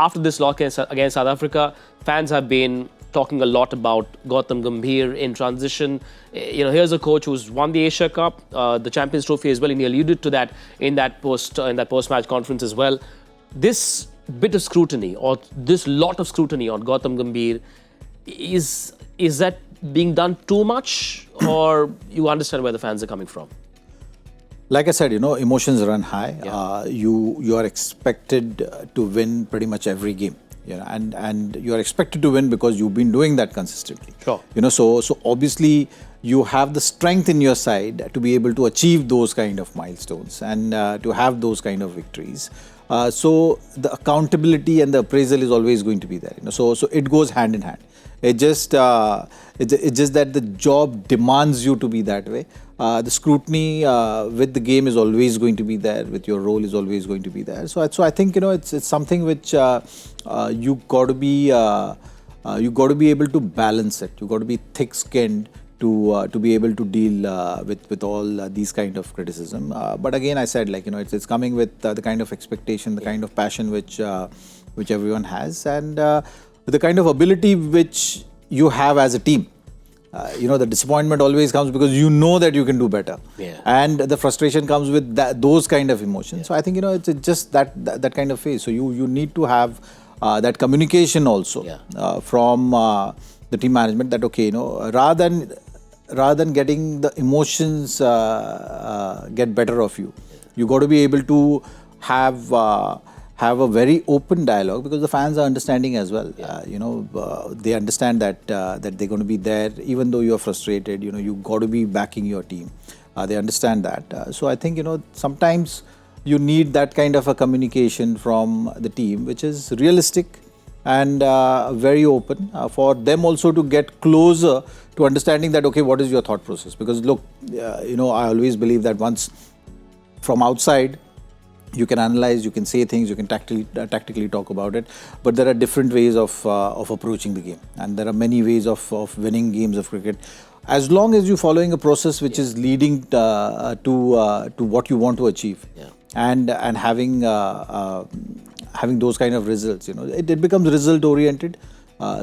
after this loss against South Africa, fans have been talking a lot about Gautam Gambhir in transition. Here's a coach who's won the Asia Cup, the Champions Trophy as well, and he alluded to that in that post-match conference as well. This bit of scrutiny, or this lot of scrutiny on Gautam Gambhir, is that being done too much, or you understand where the fans are coming from? Like I said, emotions run high. Yeah. You are expected to win pretty much every game. And you are expected to win because you've been doing that consistently. Sure. So obviously you have the strength in your side to be able to achieve those kind of milestones and to have those kind of victories. So the accountability and the appraisal is always going to be there. So it goes hand in hand. It's just that the job demands you to be that way. The scrutiny with the game is always going to be there. With your role is always going to be there. So I think it's something which you got to be able to balance it. You got to be thick-skinned to be able to deal with all these kind of criticism. But again, I said, it's coming with the kind of expectation, the kind of passion which everyone has, and the kind of ability which you have as a team. The disappointment always comes because you know that you can do better, and the frustration comes with those kind of emotions. So I think it's just that kind of phase. So you need to have that communication also from the team management, that rather than getting the emotions get better of you, you got to be able to have a very open dialogue, because the fans are understanding as well. They understand that they're going to be there even though you're frustrated. You got to be backing your team. They understand that. So I think sometimes you need that kind of a communication from the team, which is realistic and very open for them also to get closer to understanding that, okay, what is your thought process? Because look, I always believe that once from outside, you can analyze, you can say things, you can tactically talk about it, but there are different ways of approaching the game, and there are many ways of winning games of cricket. As long as you're following a process which is leading to what you want to achieve, and having those kind of results, it becomes result oriented.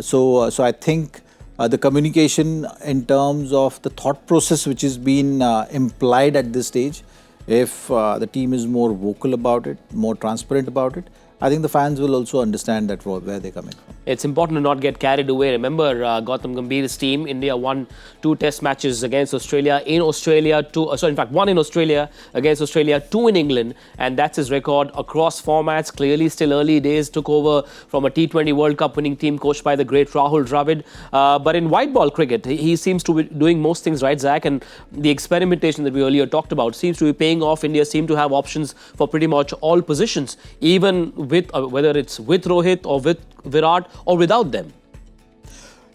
So I think the communication in terms of the thought process which is being implied at this stage, if the team is more vocal about it, more transparent about it, I think the fans will also understand that where they're coming from. It's important to not get carried away. Remember, Gautam Gambhir's team, India won 2 test matches against Australia. In fact, 1 in Australia against Australia, 2 in England. And that's his record across formats. Clearly still early days. Took over from a T20 World Cup winning team coached by the great Rahul Dravid. But in white ball cricket, he seems to be doing most things right, Zach. And the experimentation that we earlier talked about seems to be paying off. India seem to have options for pretty much all positions, even with whether it's with Rohit or with Virat or without them.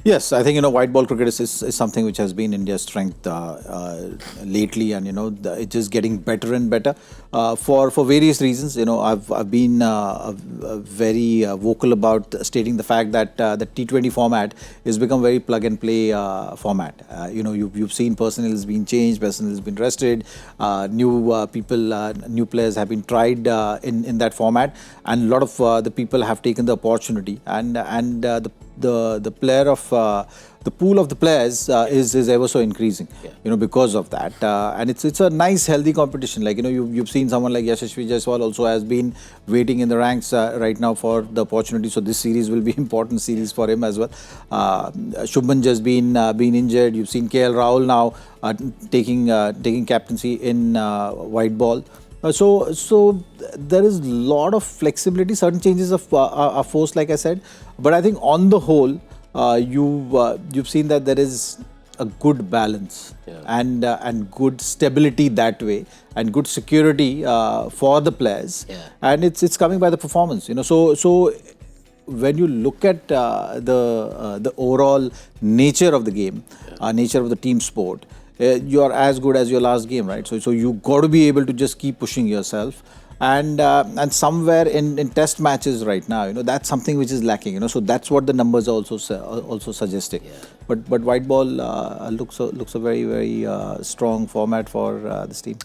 Yes, I think white ball cricket is something which has been India's strength lately, and it's just getting better and better for various reasons. I've been very vocal about stating the fact that the T20 format has become very plug and play format. You've seen personnel has been changed, personnel has been rested, new players have been tried in that format, and a lot of the people have taken the opportunity, and the player of the pool of the players is ever so increasing, because of that, and it's a nice healthy competition. You've seen someone like Yashasvi Jaiswal also has been waiting in the ranks right now for the opportunity. So this series will be important series for him as well. Shubman just been injured. You've seen KL Rahul now taking captaincy in white ball. So there is a lot of flexibility. Certain changes are forced, like I said, but I think on the whole, you've seen that there is a good balance and good stability that way, and good security for the players, and it's coming by the performance. So when you look at the overall nature of the game, nature of the team sport, you are as good as your last game, right? So you got to be able to just keep pushing yourself, and somewhere in test matches right now, that's something which is lacking. So that's what the numbers are also suggesting. But white ball looks a very, very strong format for this team.